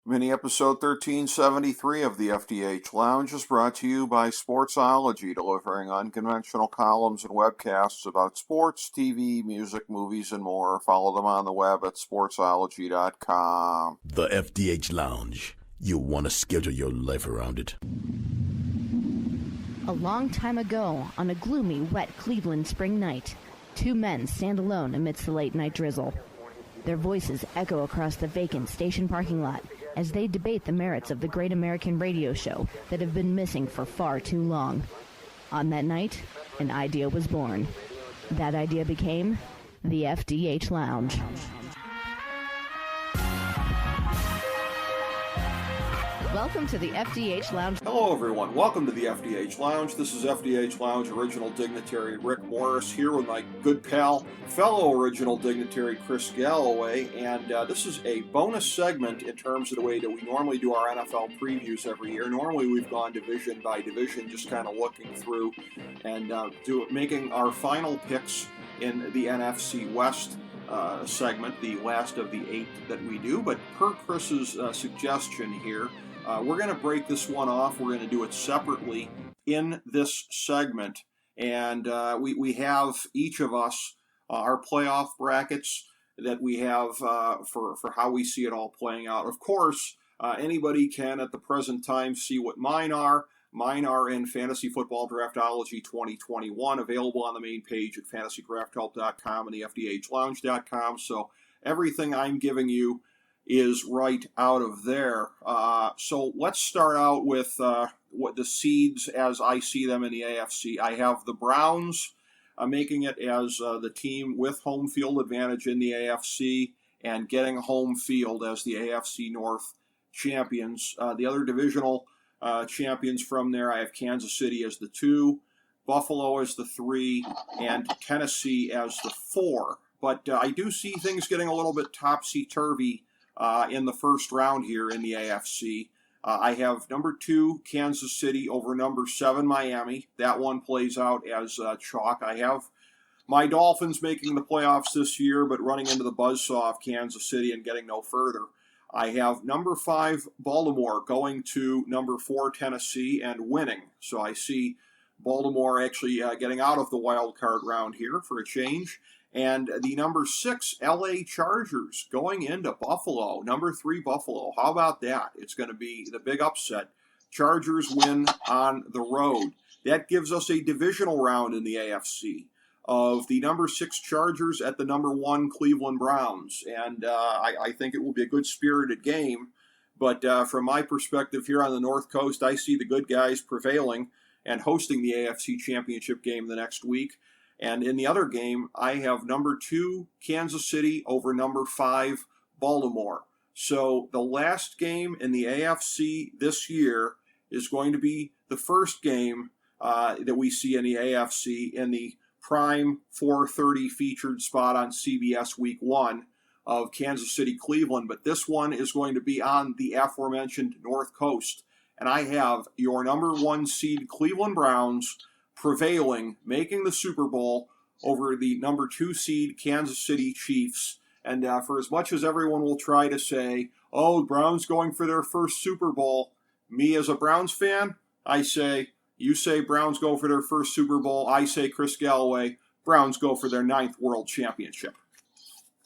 Mini episode 1373 of the FDH Lounge is brought to you by Sportsology, delivering unconventional columns and webcasts about sports, TV, music, movies, and more. Follow them on the web at sportsology.com. The FDH Lounge. You'll want to schedule your life around it. A long time ago, on a gloomy, wet Cleveland spring night, two men stand alone amidst the late-night drizzle. Their voices echo across the vacant station parking lot as they debate the merits of the great American radio show that have been missing for far too long. On that night, an idea was born. That idea became the FDH Lounge. Welcome to the FDH Lounge. Hello, everyone. Welcome to the FDH Lounge. This is FDH Lounge original dignitary Rick Morris here with my good pal, fellow original dignitary Chris Galloway, and this is a bonus segment in terms of the way that we normally do our NFL previews every year. Normally, we've gone division by division, just kind of looking through and making our final picks in the NFC West segment, the last of the 8 that we do. But per Chris's suggestion here, we're going to break this one off. We're going to do it separately in this segment. And we have each of us our playoff brackets that we have for how we see it all playing out. Of course, anybody can at the present time see what mine are. Mine are in Fantasy Football Draftology 2021, available on the main page at fantasydrafthelp.com and the FDHlounge.com. So everything I'm giving you is right out of there. So let's start out with what the seeds as I see them in the AFC. I have the Browns making it as the team with home field advantage in the AFC and getting home field as the AFC North champions. The other divisional champions from there, I have Kansas City as the 2, Buffalo as the 3, and Tennessee as the 4. But I do see things getting a little bit topsy-turvy in the first round here in the AFC. I have number 2, Kansas City, over number 7, Miami. That one plays out as chalk. I have my Dolphins making the playoffs this year, but running into the buzzsaw of Kansas City and getting no further. I have number 5, Baltimore, going to number 4, Tennessee, and winning. So I see Baltimore actually getting out of the wild card round here for a change. And the number 6, LA Chargers, going into Buffalo. Number 3, Buffalo. How about that? It's going to be the big upset. Chargers win on the road. That gives us a divisional round in the AFC of the number 6 Chargers at the number 1 Cleveland Browns. And I think it will be a good spirited game. But from my perspective here on the North Coast, I see the good guys prevailing and hosting the AFC Championship game the next week. And in the other game, I have number 2, Kansas City, over number 5, Baltimore. So the last game in the AFC this year is going to be the first game that we see in the AFC in the prime 4:30 featured spot on CBS Week 1 of Kansas City, Cleveland. But this one is going to be on the aforementioned North Coast. And I have your number 1 seed Cleveland Browns prevailing, making the Super Bowl over the number 2 seed Kansas City Chiefs. And for as much as everyone will try to say, oh, Browns going for their first Super Bowl, me as a Browns fan, I say, you say Browns go for their first Super Bowl, I say Chris Galloway, Browns go for their 9th World Championship.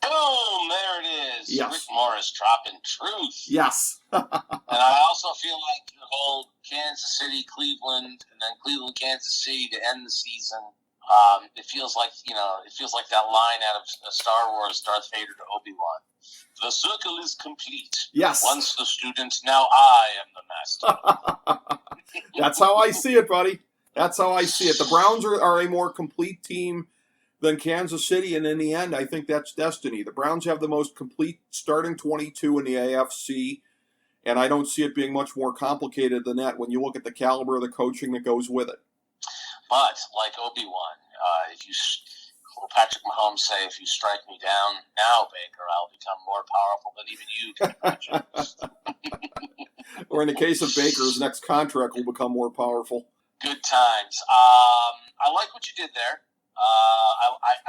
Boom! There it is. Yes. Rick Morris dropping truth. Yes. And I also feel like the whole Kansas City, Cleveland, and then Cleveland, Kansas City to end the season. It feels like that line out of Star Wars, Darth Vader to Obi-Wan. The circle is complete. Yes. Once the student, now I am the master. That's how I see it, buddy. That's how I see it. The Browns are a more complete team than Kansas City, and in the end, I think that's destiny. The Browns have the most complete starting 22 in the AFC, and I don't see it being much more complicated than that when you look at the caliber of the coaching that goes with it. But, like Obi-Wan, Patrick Mahomes say, if you strike me down now, Baker, I'll become more powerful than even you can imagine. Or in the case of Baker, his next contract will become more powerful. Good times. I like what you did there.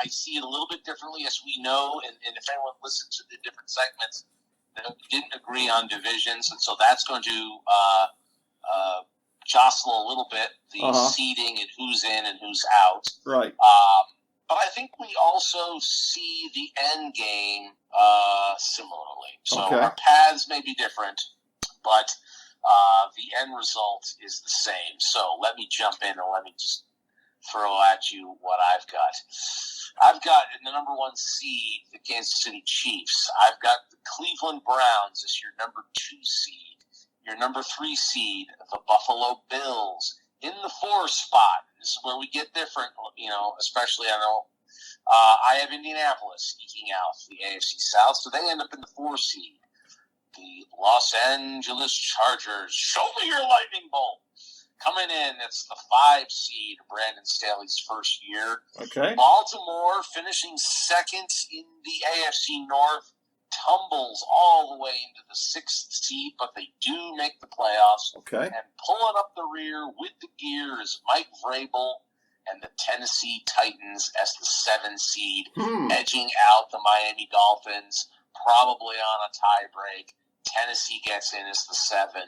I see it a little bit differently, as we know, and if anyone listens to the different segments, didn't agree on divisions, and so that's going to jostle a little bit the seeding and who's in and who's out. Right. But I think we also see the end game similarly. So our paths may be different, but the end result is the same. So let me jump in and let me just throw at you what I've got. I've got in the number 1 seed, the Kansas City Chiefs. I've got the Cleveland Browns as your number 2 seed. Your number 3 seed, the Buffalo Bills. In the 4 spot, this is where we get different, especially I know I have Indianapolis eking out the AFC South, so they end up in the 4 seed. The Los Angeles Chargers, show me your lightning bolt. Coming in, it's the 5 seed, Brandon Staley's first year. Okay. Baltimore finishing second in the AFC North, tumbles all the way into the 6th seed, but they do make the playoffs. Okay. And pulling up the rear with the gear is Mike Vrabel and the Tennessee Titans as the 7 seed, edging out the Miami Dolphins, probably on a tie break. Tennessee gets in as the 7,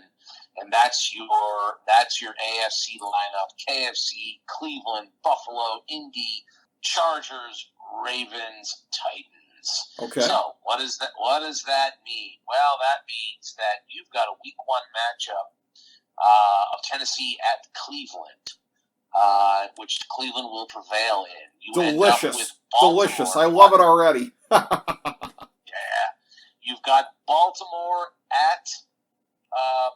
and that's your AFC lineup: KFC, Cleveland, Buffalo, Indy, Chargers, Ravens, Titans. Okay. So what does that mean? Well, that means that you've got a Week 1 matchup of Tennessee at Cleveland, which Cleveland will prevail in. You Delicious. end up with Baltimore. Delicious. I love it already. Yeah. You've got Baltimore at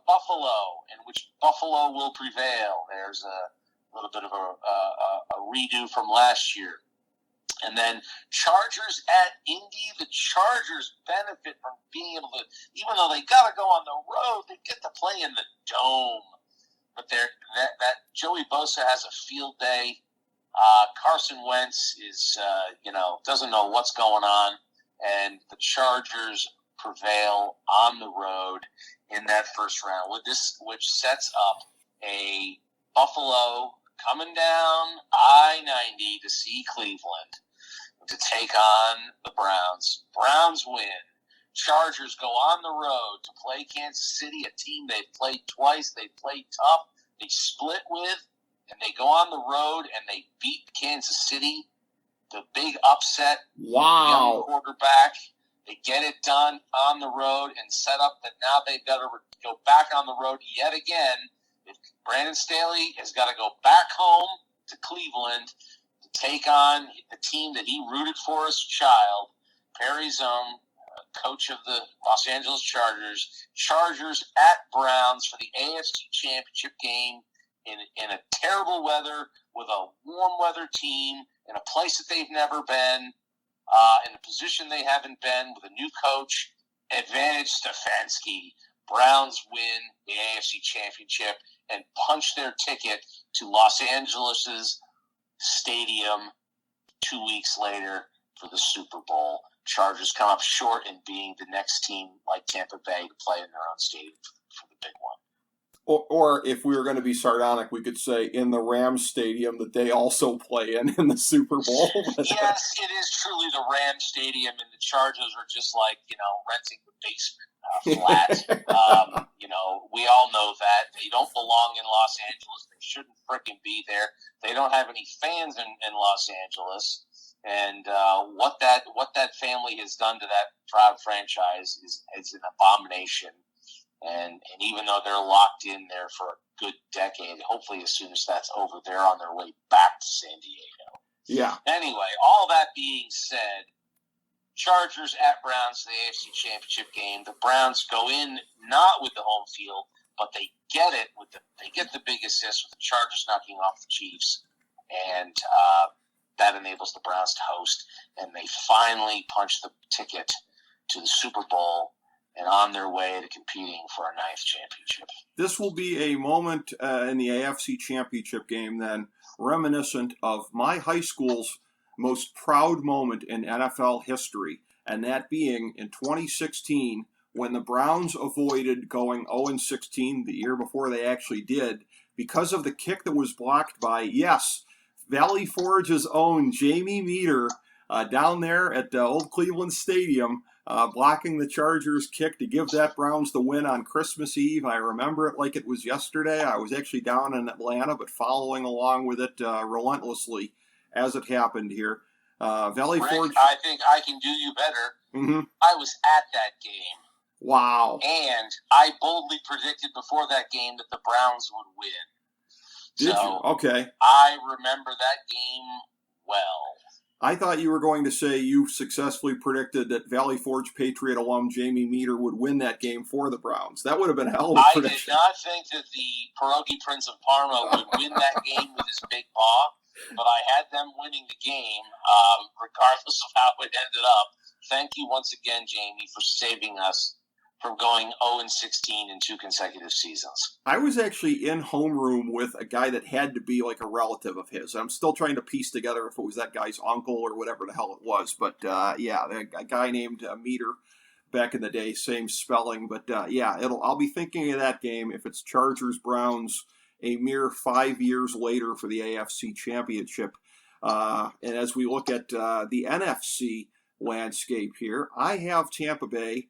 Buffalo, in which Buffalo will prevail. There's a little bit of a redo from last year. And then Chargers at Indy. The Chargers benefit from being able to, even though they got to go on the road, they get to play in the dome. But that Joey Bosa has a field day. Carson Wentz is, doesn't know what's going on. And the Chargers prevail on the road in that first round, which sets up a Buffalo coming down I-90 to see Cleveland to take on the Browns. Browns win. Chargers go on the road to play Kansas City, a team they've played twice. They played tough. They split with, and they go on the road and they beat Kansas City. The big upset. Wow. Young quarterback. They get it done on the road and set up that now they've got to go back on the road yet again. Brandon Staley has got to go back home to Cleveland to take on the team that he rooted for as a child, Perry's own coach of the Los Angeles Chargers. Chargers at Browns for the AFC Championship game in a terrible weather with a warm weather team in a place that they've never been, in a position they haven't been with a new coach. Advantage Stefanski. Browns win the AFC Championship and punch their ticket to Los Angeles' stadium 2 weeks later for the Super Bowl. Chargers come up short in being the next team like Tampa Bay to play in their own stadium for the big one. Or if we were going to be sardonic, we could say in the Rams stadium that they also play in the Super Bowl. Yes, it is truly the Rams stadium, and the Chargers are just like, renting the basement flat. We all know that. They don't belong in Los Angeles. They shouldn't frickin' be there. They don't have any fans in Los Angeles. And what that family has done to that proud franchise is an abomination. And even though they're locked in there for a good decade, hopefully as soon as that's over, they're on their way back to San Diego. Yeah. Anyway, all that being said, Chargers at Browns, the AFC Championship game. The Browns go in not with the home field, but they get it they get the big assist with the Chargers knocking off the Chiefs, and that enables the Browns to host, and they finally punch the ticket to the Super Bowl and on their way to competing for a 9th championship. This will be a moment in the AFC Championship game then reminiscent of my high school's most proud moment in NFL history, and that being in 2016 when the Browns avoided going 0-16 the year before they actually did because of the kick that was blocked by, yes, Valley Forge's own Jamie Meter down there at Old Cleveland Stadium. blocking the Chargers' kick to give that Browns the win on Christmas Eve. I remember it like it was yesterday. I was actually down in Atlanta, but following along with it relentlessly as it happened here. Valley Rick, Forge. I think I can do you better. Mm-hmm. I was at that game. Wow. And I boldly predicted before that game that the Browns would win. Did you? Okay. I remember that game well. I thought you were going to say you successfully predicted that Valley Forge Patriot alum Jamie Meter would win that game for the Browns. That would have been a hell of a prediction. I did not think that the Pierogi Prince of Parma would win that game with his big paw, but I had them winning the game, regardless of how it ended up. Thank you once again, Jamie, for saving us from going 0-16 in 2 consecutive seasons. I was actually in homeroom with a guy that had to be like a relative of his. I'm still trying to piece together if it was that guy's uncle or whatever the hell it was. But yeah, a guy named Meter back in the day, same spelling. But yeah, I'll be thinking of that game if it's Chargers-Browns a mere 5 years later for the AFC Championship. And as we look at the NFC landscape here, I have Tampa Bay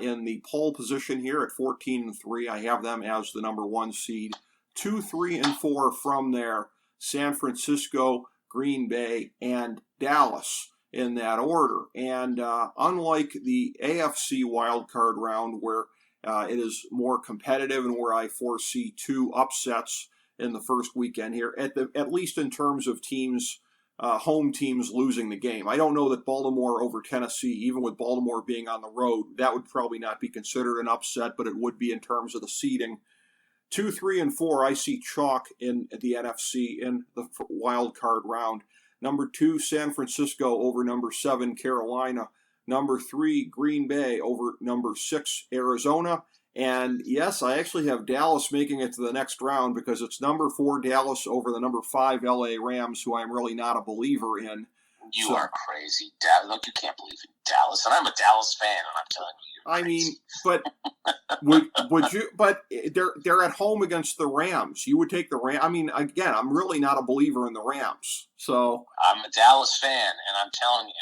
in the pole position here at 14-3. I have them as the number 1 seed. 2, 3, and 4 from there. San Francisco, Green Bay, and Dallas in that order. And unlike the AFC wildcard round where it is more competitive and where I foresee 2 upsets in the first weekend here, at least in terms of teams, home teams losing the game. I don't know that Baltimore over Tennessee, even with Baltimore being on the road, that would probably not be considered an upset, but it would be in terms of the seeding. 2, 3, and 4, I see chalk in the NFC in the wild card round. Number 2, San Francisco over number 7, Carolina. Number 3, Green Bay over number 6, Arizona. And yes, I actually have Dallas making it to the next round because it's number 4 Dallas over the number 5 LA Rams, who I'm really not a believer in. You are crazy. Look, you can't believe in Dallas. And I'm a Dallas fan, and I'm telling you. I mean, but would you? But they're at home against the Rams. You would take the Rams. I mean, again, I'm really not a believer in the Rams. So I'm a Dallas fan, and I'm telling you,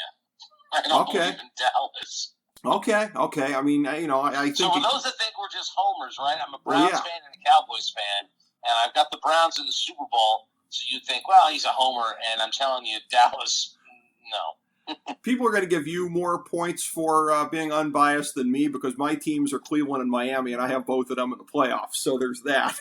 I don't believe in Dallas. Okay. I mean, I think. So for those that think we're just homers, right? I'm a Browns fan and a Cowboys fan, and I've got the Browns in the Super Bowl. So you think, well, he's a homer, and I'm telling you, Dallas, no. People are going to give you more points for being unbiased than me because my teams are Cleveland and Miami, and I have both of them in the playoffs. So there's that.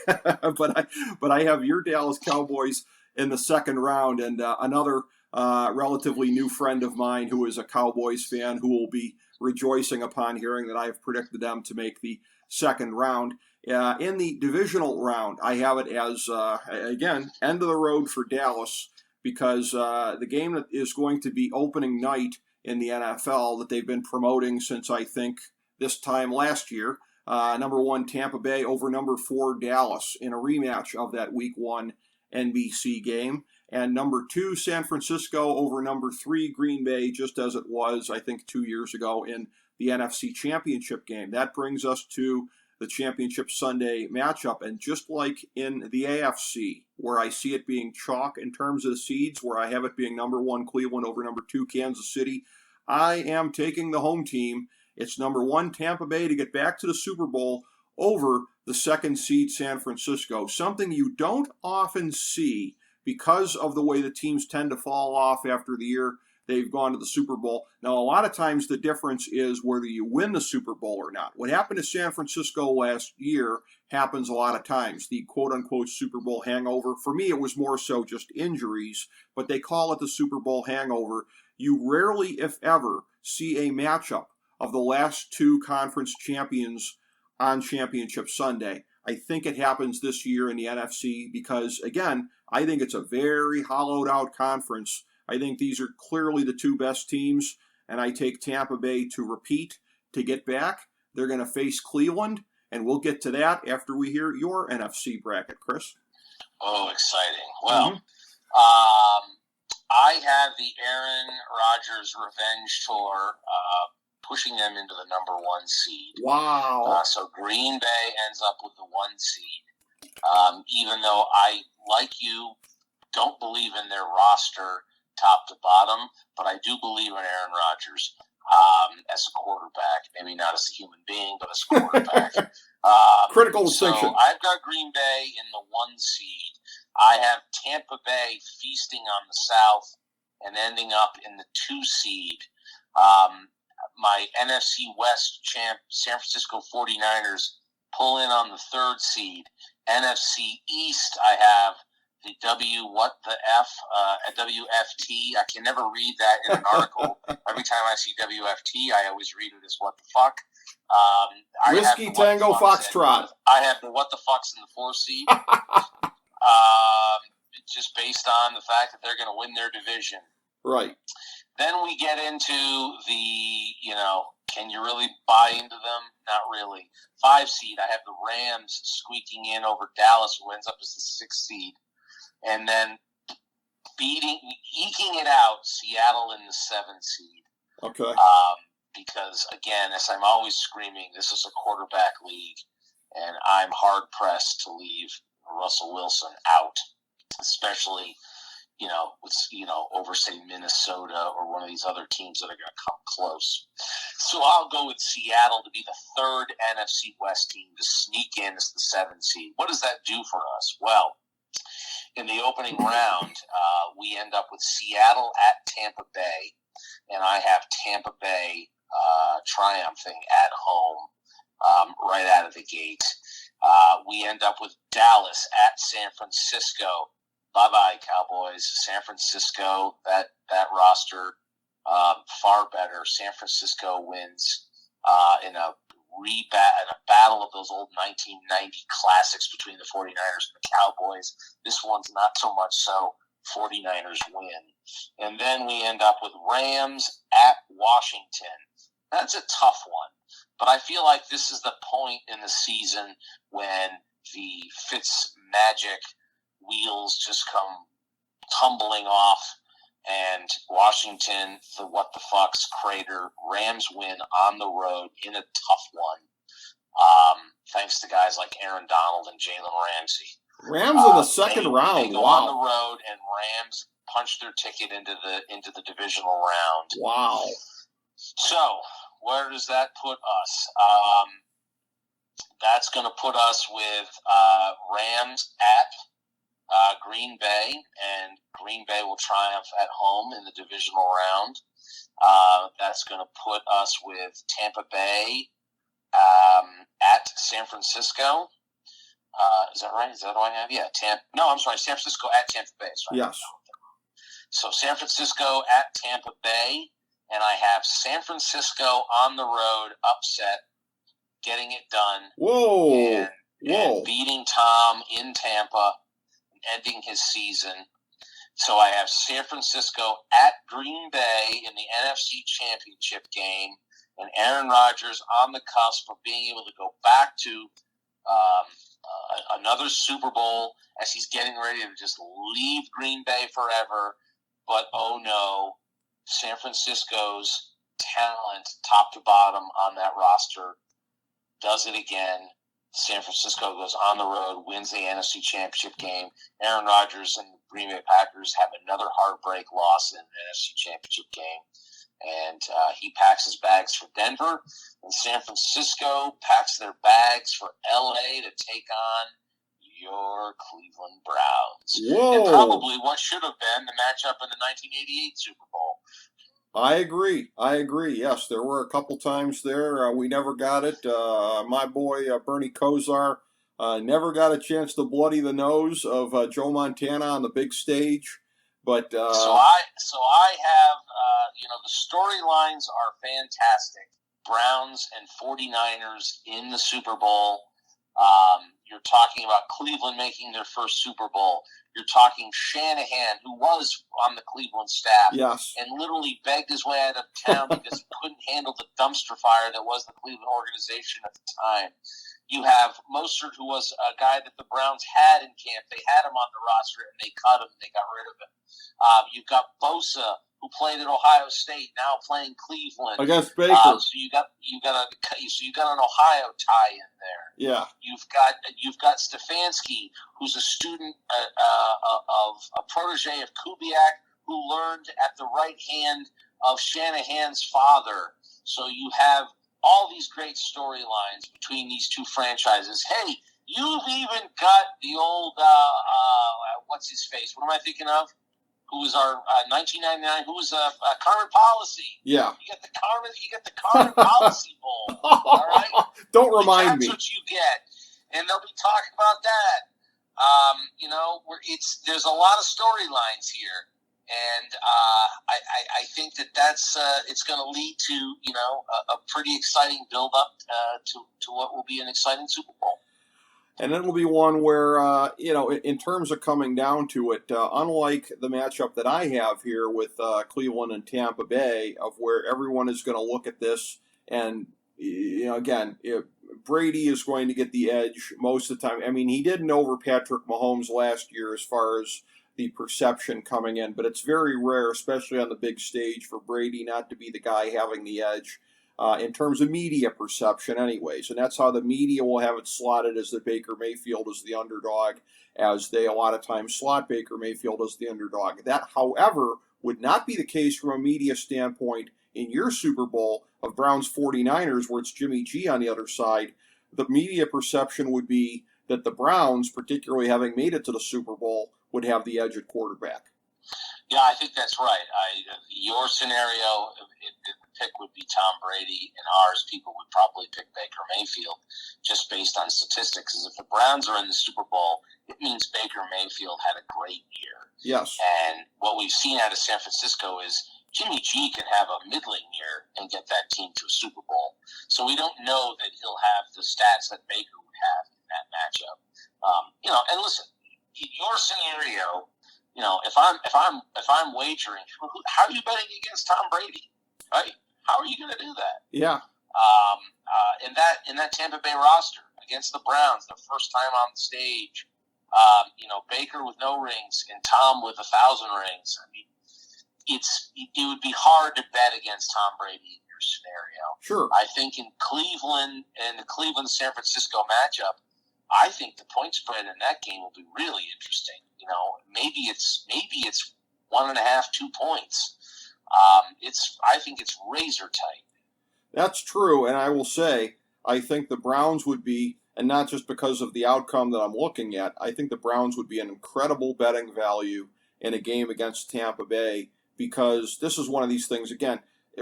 but I have your Dallas Cowboys in the second round, and another relatively new friend of mine who is a Cowboys fan who will be rejoicing upon hearing that I have predicted them to make the second round. In the divisional round, I have it as, again, end of the road for Dallas because the game that is going to be opening night in the NFL that they've been promoting since, I think, this time last year, number 1 Tampa Bay over number 4 Dallas in a rematch of that Week 1 NBC game. And number 2, San Francisco over number 3, Green Bay, just as it was, I think, 2 years ago in the NFC Championship game. That brings us to the Championship Sunday matchup. And just like in the AFC, where I see it being chalk in terms of the seeds, where I have it being number 1, Cleveland over number 2, Kansas City, I am taking the home team. It's number 1, Tampa Bay, to get back to the Super Bowl over the 2nd seed, San Francisco. Something you don't often see because of the way the teams tend to fall off after the year they've gone to the Super Bowl. Now, a lot of times the difference is whether you win the Super Bowl or not. What happened to San Francisco last year happens a lot of times. The quote-unquote Super Bowl hangover. For me, it was more so just injuries, but they call it the Super Bowl hangover. You rarely, if ever, see a matchup of the last 2 conference champions on Championship Sunday. I think it happens this year in the NFC because, again, I think it's a very hollowed-out conference. I think these are clearly the 2 best teams, and I take Tampa Bay to repeat, to get back. They're going to face Cleveland, and we'll get to that after we hear your NFC bracket, Chris. Oh, exciting. Well, I have the Aaron Rodgers Revenge Tour pushing them into the number 1 seed. Wow. So Green Bay ends up with the 1 seed. Even though I, like you, don't believe in their roster top to bottom, but I do believe in Aaron Rodgers. as a quarterback. Maybe not as a human being, but as a quarterback. Critical distinction. So I've got Green Bay in the 1 seed. I have Tampa Bay feasting on the South and ending up in the 2 seed. My NFC West champ, San Francisco 49ers, pull in on the 3rd seed. NFC East, I have the WFT. I can never read that in an article. Every time I see WFT, I always read it as what the fuck. Whiskey Tango Foxtrot. I have the what the fucks in the 4th seed. Just based on the fact that they're going to win their division. Right. Then we get into the, can you really buy into them? Not really. 5 seed, I have the Rams squeaking in over Dallas, who ends up as the 6th seed. And then eking it out, Seattle in the 7th seed. Okay. Because, again, as I'm always screaming, this is a quarterback league, and I'm hard-pressed to leave Russell Wilson out, especially over, say, Minnesota or one of these other teams that are going to come close. So I'll go with Seattle to be the 3rd NFC West team to sneak in as the 7th seed. What does that do for us? Well, in the opening round, we end up with Seattle at Tampa Bay, and I have Tampa Bay triumphing at home right out of the gate. We end up with Dallas at San Francisco. Bye-bye, Cowboys. San Francisco, that roster, far better. San Francisco wins in a battle of those old 1990 classics between the 49ers and the Cowboys. This one's not so much so. 49ers win. And then we end up with Rams at Washington. That's a tough one. But I feel like this is the point in the season when the Fitz magic wheels just come tumbling off, and Washington, the what the fucks crater. Rams win on the road in a tough one, thanks to guys like Aaron Donald and Jalen Ramsey. Rams in the second round. They go Wow. on the road, and Rams punch their ticket into the divisional round. Wow. So where does that put us? That's going to put us with Rams at Green Bay, and Green Bay will triumph at home in the divisional round. That's going to put us with Tampa Bay at San Francisco. Is that right? Is that what I have? Yeah, San Francisco at Tampa Bay. Right? Yes. So San Francisco at Tampa Bay, and I have San Francisco on the road, upset, getting it done. Whoa. And beating Tom in Tampa, ending his season. So I have San Francisco at Green Bay in the NFC Championship game, and Aaron Rodgers on the cusp of being able to go back to another Super Bowl as he's getting ready to just leave Green Bay forever. But oh no, San Francisco's talent, top to bottom on that roster, does it again. San Francisco goes on the road, wins the NFC Championship game. Aaron Rodgers and the Green Bay Packers have another heartbreak loss in the NFC Championship game. And he packs his bags for Denver. And San Francisco packs their bags for L.A. to take on your Cleveland Browns. Whoa. And probably what should have been the matchup in the 1988 Super Bowl. I agree. Yes, there were a couple times there. We never got it. My boy, Bernie Kosar, never got a chance to bloody the nose of Joe Montana on the big stage. But so I have, the storylines are fantastic. Browns and 49ers in the Super Bowl. You're talking about Cleveland making their first Super Bowl. You're talking Shanahan, who was on the Cleveland staff, yes, and literally begged his way out of town because he couldn't handle the dumpster fire that was the Cleveland organization at the time. You have Mostert, who was a guy that the Browns had in camp. They had him on the roster, and they cut him. They got rid of him. You've got Bosa, who played at Ohio State, now playing Cleveland against Baker. So you got an Ohio tie in there. Yeah. You've got Stefanski, who's a student of a protege of Kubiak, who learned at the right hand of Shanahan's father. So you have all these great storylines between these two franchises. Hey, you've even got the old, what's his face? What am I thinking of? Who was our 1999? Who was Carmen Policy? Yeah. You get the Carmen Policy Bowl. All right. Don't remind me. That's what you get, and they'll be talking about that. There's a lot of storylines here, and I think that's it's going to lead to a pretty exciting build up to what will be an exciting Super Bowl. And it'll be one where, in terms of coming down to it, unlike the matchup that I have here with Cleveland and Tampa Bay, of where everyone is going to look at this and, again, Brady is going to get the edge most of the time. I mean, he didn't over Patrick Mahomes last year as far as the perception coming in, but it's very rare, especially on the big stage, for Brady not to be the guy having the edge. In terms of media perception anyways. And that's how the media will have it slotted, as that Baker Mayfield is the underdog, as they a lot of times slot Baker Mayfield as the underdog. That, however, would not be the case from a media standpoint in your Super Bowl of Browns 49ers, where it's Jimmy G on the other side. The media perception would be that the Browns, particularly having made it to the Super Bowl, would have the edge at quarterback. Yeah, I think that's right. Your scenario, the pick would be Tom Brady, and ours, people would probably pick Baker Mayfield, just based on statistics. Because if the Browns are in the Super Bowl, it means Baker Mayfield had a great year. Yes. And what we've seen out of San Francisco is Jimmy G can have a middling year and get that team to a Super Bowl. So we don't know that he'll have the stats that Baker would have in that matchup. And listen, your scenario. If I'm wagering, how are you betting against Tom Brady? Right? How are you going to do that? Yeah. In that Tampa Bay roster against the Browns, the first time on the stage, Baker with no rings and Tom with 1,000 rings. I mean, it would be hard to bet against Tom Brady in your scenario. Sure. I think in Cleveland and the Cleveland-San Francisco matchup, I think the point spread in that game will be really interesting. Maybe it's 1.5, 2 points. I think it's razor tight. That's true, and I will say I think the Browns would be, and not just because of the outcome that I'm looking at, I think the Browns would be an incredible betting value in a game against Tampa Bay, because this is one of these things, again,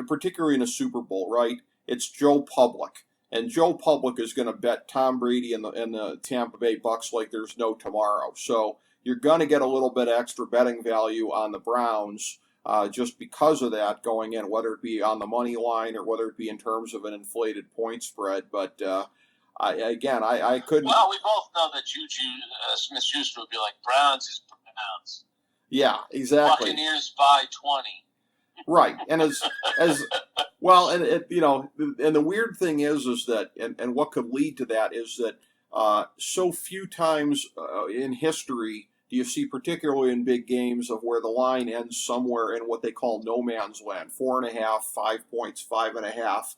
particularly in a Super Bowl, right? It's Joe Public. And Joe Public is going to bet Tom Brady and the Tampa Bay Bucks like there's no tomorrow. So you're going to get a little bit extra betting value on the Browns just because of that going in, whether it be on the money line or whether it be in terms of an inflated point spread. But I couldn't. Well, we both know that Juju Smith-Schuster would be like, Browns is Browns. Yeah, exactly. Buccaneers by 20. Right, and as well, and and the weird thing is that, and what could lead to that is that so few times in history do you see, particularly in big games, of where the line ends somewhere in what they call no man's land, 4.5, 5 points, 5.5,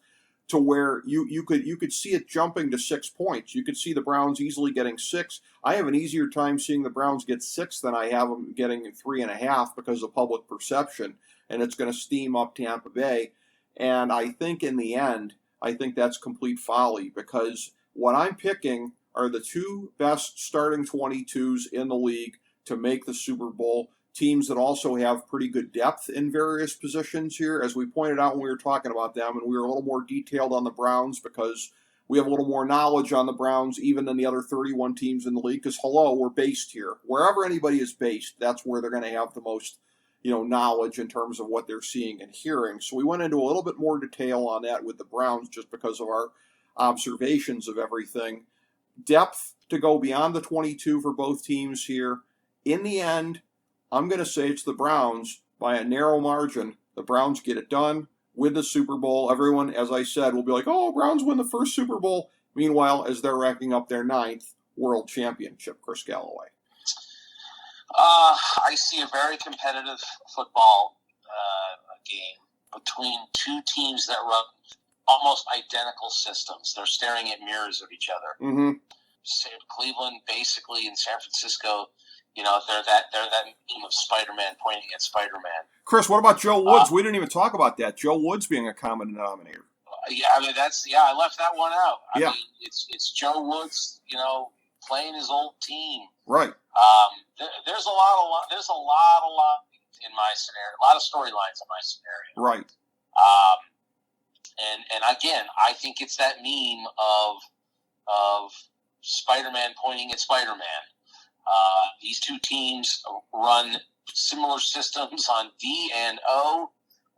to where you could see it jumping to 6 points. You could see the Browns easily getting 6. I have an easier time seeing the Browns get 6 than I have them getting 3.5 because of public perception. And it's going to steam up Tampa Bay. And I think in the end, that's complete folly, because what I'm picking are the two best starting 22s in the league to make the Super Bowl, teams that also have pretty good depth in various positions here. As we pointed out when we were talking about them, and we were a little more detailed on the Browns because we have a little more knowledge on the Browns even than the other 31 teams in the league, because, we're based here. Wherever anybody is based, that's where they're going to have the most knowledge in terms of what they're seeing and hearing. So we went into a little bit more detail on that with the Browns just because of our observations of everything. Depth to go beyond the 22 for both teams here. In the end, I'm going to say it's the Browns by a narrow margin. The Browns get it done with the Super Bowl. Everyone, as I said, will be like, oh, Browns win the first Super Bowl. Meanwhile, as they're racking up their 9th world championship, Chris Galloway. I see a very competitive football game between two teams that run almost identical systems. They're staring at mirrors of each other. Mm-hmm. Cleveland, basically, in San Francisco, they're that meme of Spider-Man pointing at Spider-Man. Chris, what about Joe Woods? We didn't even talk about that. Joe Woods being a common denominator. Yeah, I mean I left that one out. I Yeah. mean, it's Joe Woods, playing his old team. Right. There's a lot in my scenario, a lot of storylines in my scenario. Right. And again, I think it's that meme of Spider-Man pointing at Spider-Man. These two teams run similar systems on D and O,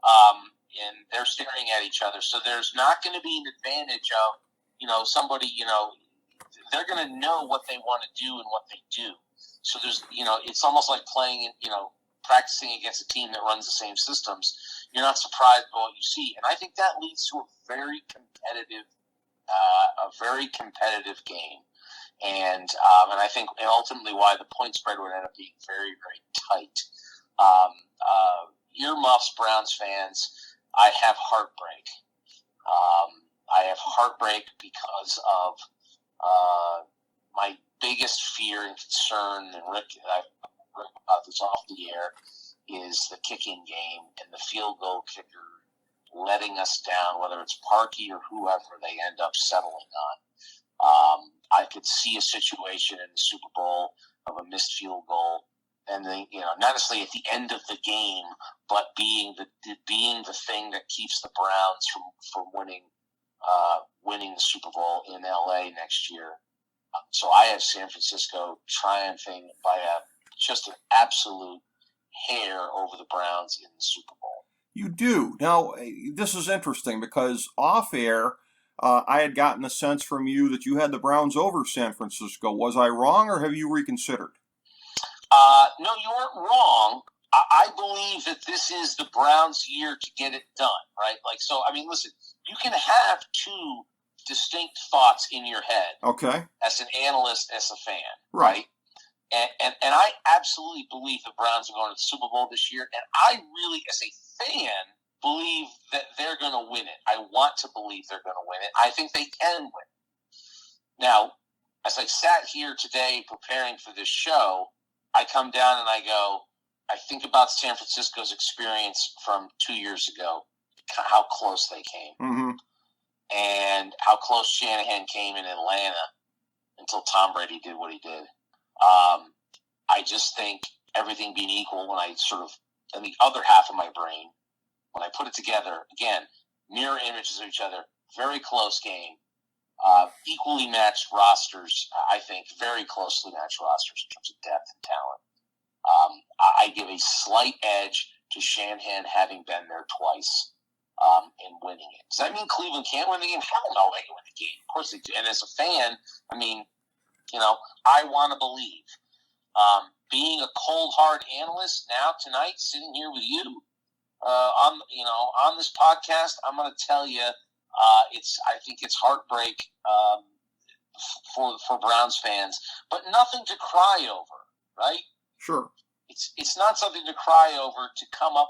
and they're staring at each other. So there's not going to be an advantage of, somebody, they're going to know what they want to do and what they do. So there's, it's almost like playing, practicing against a team that runs the same systems. You're not surprised by what you see. And I think that leads to a very competitive game. And I think ultimately why the point spread would end up being very, very tight. Earmuffs, Browns fans, I have heartbreak. I have heartbreak because of my biggest fear and concern, and Rick about this off the air, is the kicking game and the field goal kicker letting us down, whether it's Parkey or whoever they end up settling on. I could see a situation in the Super Bowl of a missed field goal, and not necessarily at the end of the game, but being the thing that keeps the Browns from winning the Super Bowl in LA next year. So I have San Francisco triumphing by just an absolute hair over the Browns in the Super Bowl. You do. Now, this is interesting because off air, I had gotten a sense from you that you had the Browns over San Francisco. Was I wrong, or have you reconsidered? No, you weren't wrong. I believe that this is the Browns' year to get it done, right? Listen, you can have two distinct thoughts in your head. Okay. As an analyst, as a fan, right? And I absolutely believe the Browns are going to the Super Bowl this year, and I really, as a fan, believe that they're going to win it. I want to believe they're going to win it. I think they can win it. Now, as I sat here today preparing for this show, I come down and I go, I think about San Francisco's experience from 2 years ago, how close they came. Mm-hmm. And how close Shanahan came in Atlanta until Tom Brady did what he did. I just think everything being equal, when I sort of, in the other half of my brain, when I put it together, again, mirror images of each other, very close game, equally matched rosters, I think, very closely matched rosters in terms of depth and talent. I give a slight edge to Shanahan having been there twice. And winning it. Does that mean Cleveland can't win the game? Hell no, they can win the game. Of course they do. And as a fan, I want to believe. Being a cold hard analyst now tonight, sitting here with you on this podcast, I'm going to tell you, I think it's heartbreak for Browns fans, but nothing to cry over, right? Sure. It's not something to cry over to come up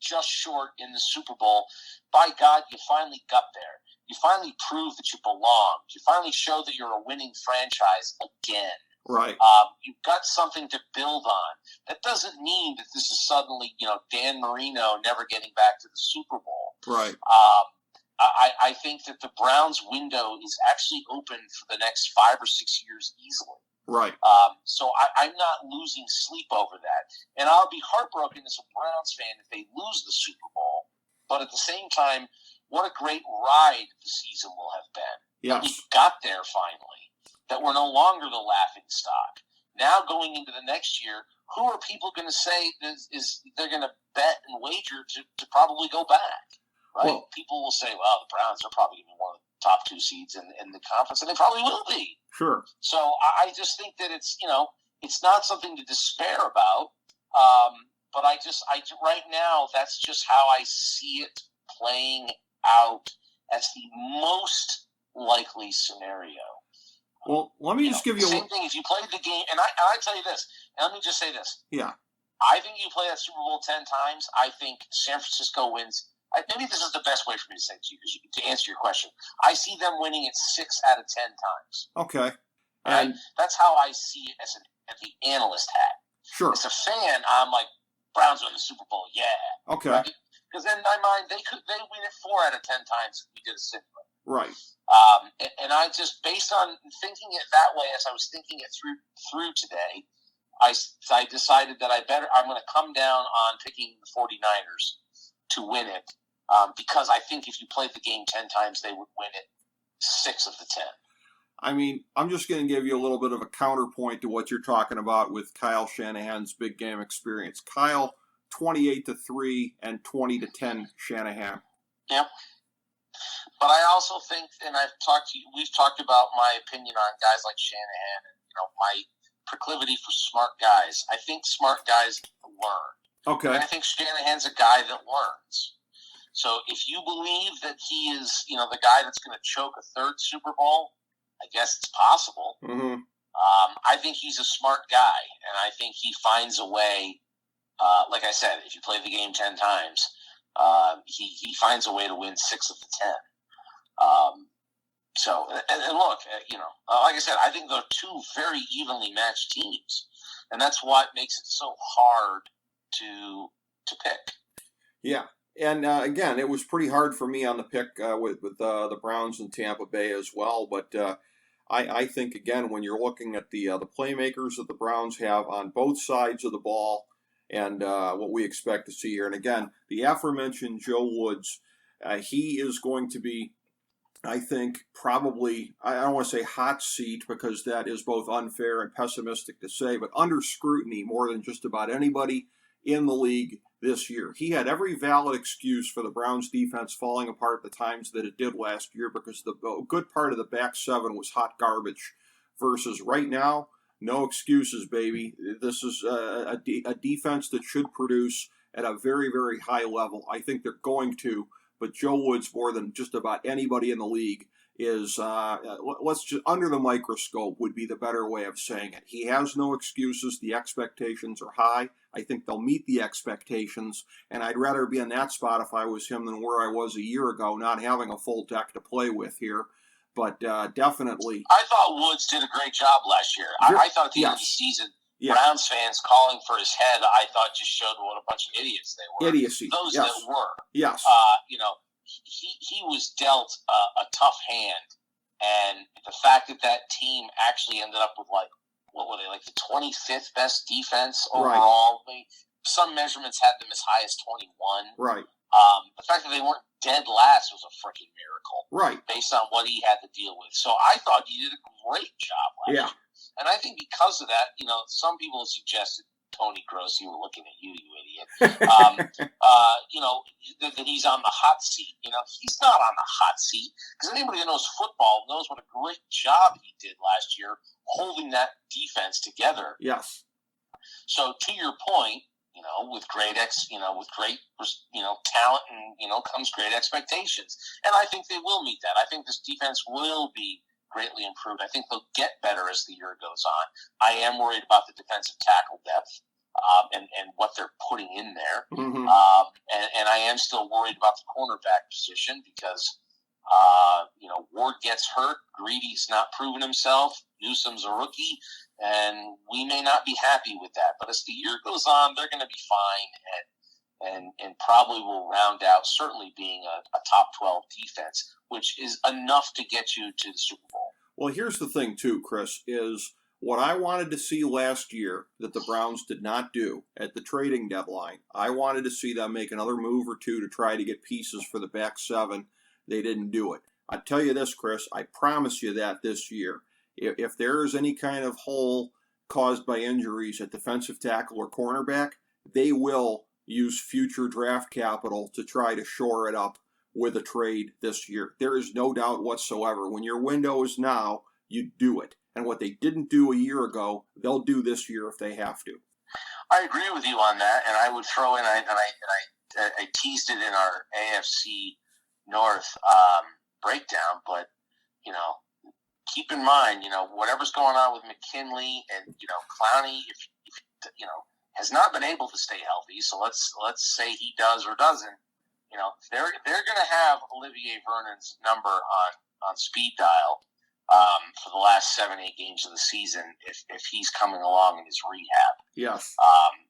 just short in the Super Bowl. By God, you finally got there. You finally proved that you belonged. You finally showed that you're a winning franchise again. Right. You've got something to build on. That doesn't mean that this is suddenly, Dan Marino never getting back to the Super Bowl. Right. I think that the Browns window is actually open for the next 5 or 6 years easily. Right. So I'm not losing sleep over that. And I'll be heartbroken as a Browns fan if they lose the Super Bowl. But at the same time, what a great ride the season will have been. Yes. That we got there finally. That we're no longer the laughing stock. Now going into the next year, who are people going to say is they're going to bet and wager to probably go back? Right? Well, people will say, well, the Browns are probably going to be one of the top 2 seeds in the conference, and they probably will be. Sure. So I just think that it's not something to despair about. But I right now, that's just how I see it playing out as the most likely scenario. Well, let me just give you same thing. If you played the game, and I tell you this, and let me just say this. Yeah. I think you play that Super Bowl 10 times. I think San Francisco wins. Maybe this is the best way for me to say it to you, to answer your question. I see them winning it 6 out of 10 times. Okay. And that's how I see it as the analyst hat. Sure. As a fan, I'm like, Browns win the Super Bowl, yeah. Okay. Right? Because in my mind, they win it 4 out of 10 times if we did a simulator. Right. And I just, based on thinking it that way, as I was thinking it through today, I decided that I'm going to come down on picking the 49ers to win it, because I think if you played the game 10 times, they would win it 6 of the 10. I mean, I'm just going to give you a little bit of a counterpoint to what you're talking about with Kyle Shanahan's big game experience. Kyle, 28-3 and 20-10 Shanahan. Yep. But I also think, and we've talked about my opinion on guys like Shanahan, and my proclivity for smart guys. I think smart guys learn. Okay. And I think Shanahan's a guy that learns. So if you believe that he is, the guy that's going to choke a 3rd Super Bowl, I guess it's possible. Mm-hmm. I think he's a smart guy, and I think he finds a way. Like I said, if you play the game 10 times, he finds a way to win 6 of the 10. So, and look, like I said, I think they're 2 very evenly matched teams, and that's what makes it so hard to pick. Yeah. And again, it was pretty hard for me on the pick with the Browns and Tampa Bay as well. But I think, again, when you're looking at the playmakers that the Browns have on both sides of the ball and what we expect to see here. And again, the aforementioned Joe Woods, he is going to be, I think, probably, I don't want to say hot seat because that is both unfair and pessimistic to say, but under scrutiny more than just about anybody in the league this year. He had every valid excuse for the Browns defense falling apart the times that it did last year because the good part of the back 7 was hot garbage versus right now, no excuses, baby. This is a defense that should produce at a very, very high level. I think they're going to, but Joe Woods, more than just about anybody in the league, is, let's just, under the microscope would be the better way of saying it. He has no excuses. The expectations are high. I think they'll meet the expectations, and I'd rather be in that spot if I was him than where I was a year ago, not having a full deck to play with here. But definitely. I thought Woods did a great job last year. I thought at the end of the season, Browns fans calling for his head, I thought just showed what a bunch of idiots they were. Idiocy. Those that were. Yes. He was dealt a tough hand, and the fact that team actually ended up with what were they, like the 25th best defense overall? Right. Some measurements had them as high as 21. Right. The fact that they weren't dead last was a freaking miracle. Right. Based on what he had to deal with. So I thought he did a great job last year. And I think because of that, some people have suggested, Tony Gross, you were looking at you idiot. That he's on the hot seat. He's not on the hot seat because anybody that knows football knows what a great job he did last year holding that defense together. Yes. So to your point, with great talent and comes great expectations, and I think they will meet that. I think this defense will be greatly improved. I think they'll get better as the year goes on. I am worried about the defensive tackle depth and what they're putting in there. Mm-hmm. And I am still worried about the cornerback position because, Ward gets hurt. Greedy's not proven himself. Newsom's a rookie. And we may not be happy with that. But as the year goes on, they're going to be fine and probably will round out certainly being a top 12 defense, which is enough to get you to the Super Bowl. Well, here's the thing, too, Chris, is what I wanted to see last year that the Browns did not do at the trading deadline. I wanted to see them make another move or two to try to get pieces for the back 7. They didn't do it. I tell you this, Chris, I promise you that this year. If there is any kind of hole caused by injuries at defensive tackle or cornerback, they will use future draft capital to try to shore it up with a trade this year. There is no doubt whatsoever. When your window is now, you do it. And what they didn't do a year ago, they'll do this year if they have to. I agree with you on that, and I would throw in, I teased it in our AFC North breakdown, but, keep in mind, whatever's going on with McKinley and, Clowney, if has not been able to stay healthy. So let's say he does or doesn't, they're going to have Olivier Vernon's number on speed dial for the last 7-8 games of the season if he's coming along in his rehab. Yes.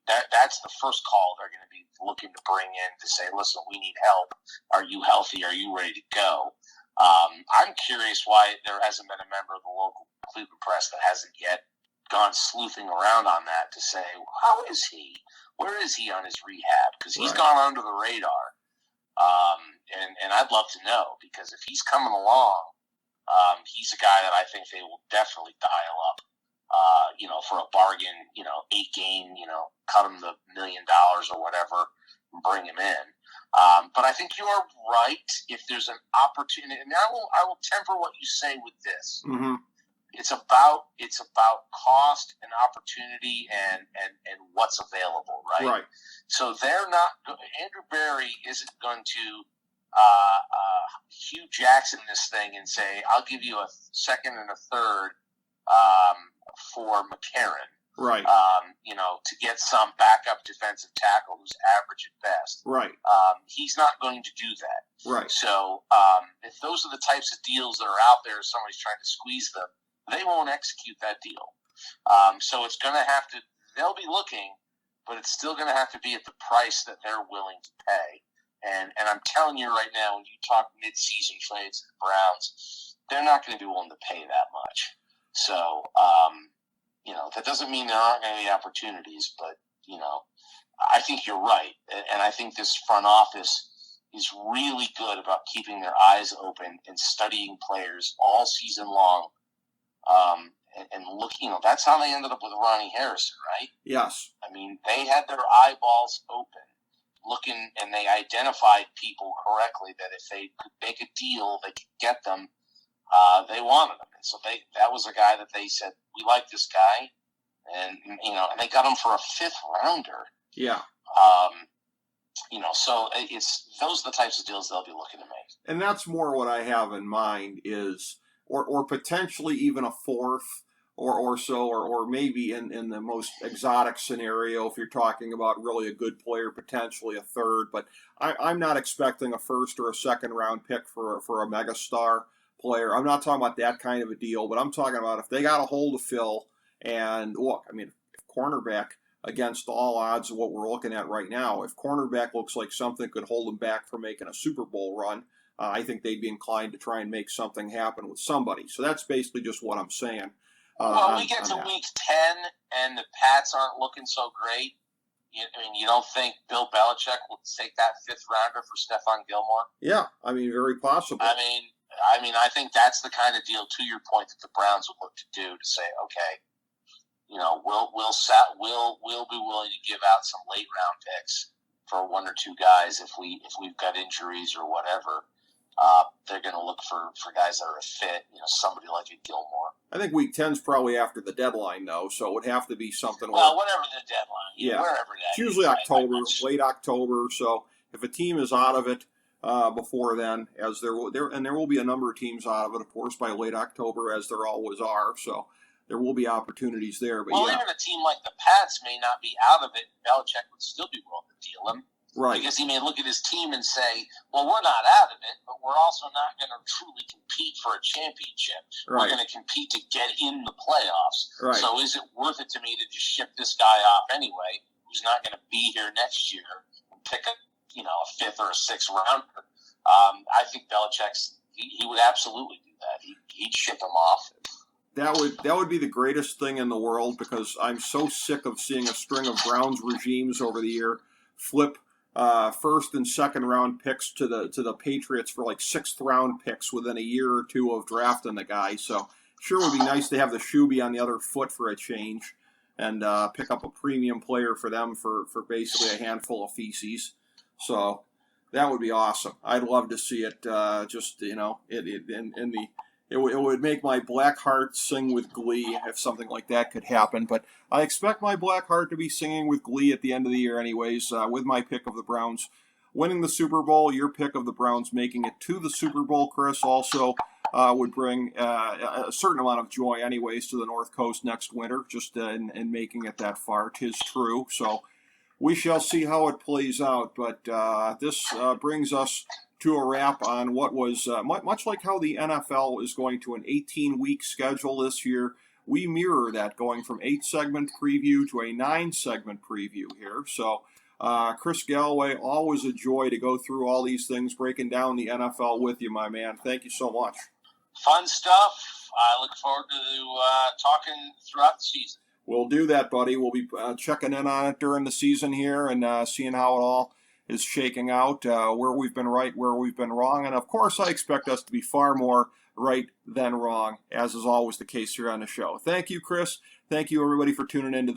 That's the first call they're going to be looking to bring in to say, listen, we need help. Are you healthy? Are you ready to go? I'm curious why there hasn't been a member of the local Cleveland press that hasn't yet gone sleuthing around on that to say, how is he? Where is he on his rehab? Because he's gone under the radar. And I'd love to know, because if he's coming along, he's a guy that I think they will definitely dial up, for a bargain, 8-game, cut him the $1 million or whatever and bring him in. But I think you are right. If there's an opportunity, and I will temper what you say with this. Mm-hmm. It's about cost and opportunity and what's available, right? Right. So they're not. Andrew Berry isn't going to Hugh Jackson this thing and say, "I'll give you a second and a third for McCarron." Right. To get some backup defensive tackle who's average at best. Right. He's not going to do that. Right. So if those are the types of deals that are out there, somebody's trying to squeeze them, they won't execute that deal. So it's going to have to, they'll be looking, but it's still going to have to be at the price that they're willing to pay. And I'm telling you right now, when you talk mid-season trades to the Browns, they're not going to be willing to pay that much. So, that doesn't mean there aren't going to be opportunities, but, I think you're right. And I think this front office is really good about keeping their eyes open and studying players all season long. And look, that's how they ended up with Ronnie Harrison, right? Yes. I mean, they had their eyeballs open, looking, and they identified people correctly that if they could make a deal, they could get them. They wanted him, and so that was a guy that they said, we like this guy, and and they got him for a 5th rounder. Yeah. So it's those are the types of deals they'll be looking to make. And that's more what I have in mind is, or potentially even a 4th or so, or maybe in the most exotic scenario, if you're talking about really a good player, potentially a 3rd. But I'm not expecting a 1st or a 2nd round pick for a megastar player. I'm not talking about that kind of a deal, but I'm talking about if they got a hold of Phil, and look, I mean, if cornerback, against all odds of what we're looking at right now, if cornerback looks like something could hold them back from making a Super Bowl run, I think they'd be inclined to try and make something happen with somebody. So that's basically just what I'm saying. We get to week 10 and the Pats aren't looking so great. You don't think Bill Belichick will take that 5th rounder for Stephon Gilmore? Yeah, I mean, very possible. I mean, I think that's the kind of deal, to your point, that the Browns would look to do, to say, okay, we'll be willing to give out some late round picks for 1 or 2 guys if we've got injuries or whatever. They're going to look for guys that are a fit, somebody like a Gilmore. I think week 10's probably after the deadline, though, so it would have to be something. Well, whatever the deadline, yeah, wherever that it's usually is, October, late October. So if a team is out of it before then, as there will be a number of teams out of it, of course, by late October, as there always are. So there will be opportunities there. But even a team like the Pats may not be out of it. Belichick would still be willing to deal him. Right. Because he may look at his team and say, well, we're not out of it, but we're also not going to truly compete for a championship. Right. We're going to compete to get in the playoffs. Right. So is it worth it to me to just ship this guy off anyway, who's not going to be here next year, and pick a 5th or a 6th rounder? I think Belichick's he would absolutely do that. He'd ship him off. That would be the greatest thing in the world, because I'm so sick of seeing a string of Browns regimes over the year flip 1st and 2nd round picks to the Patriots for like 6th round picks within a year or 2 of drafting the guy. So sure, it would be nice to have the shoe be on the other foot for a change, and pick up a premium player for them for basically a handful of feces. So that would be awesome. I'd love to see it. It would make my black heart sing with glee if something like that could happen. But I expect my black heart to be singing with glee at the end of the year anyways, with my pick of the Browns winning the Super Bowl. Your pick of the Browns making it to the Super Bowl, Chris, also would bring a certain amount of joy anyways to the North Coast next winter, just in making it that far. 'Tis true. So we shall see how it plays out. But this brings us to a wrap on what was much like how the NFL is going to an 18-week schedule this year. we mirror that, going from 8-segment preview to a 9-segment preview here. So Chris Galloway, always a joy to go through all these things, breaking down the NFL with you, my man. Thank you so much. Fun stuff. I look forward to talking throughout the season. We'll do that, buddy. We'll be checking in on it during the season here and seeing how it all is shaking out, where we've been right, where we've been wrong. And, of course, I expect us to be far more right than wrong, as is always the case here on the show. Thank you, Chris. Thank you, everybody, for tuning in to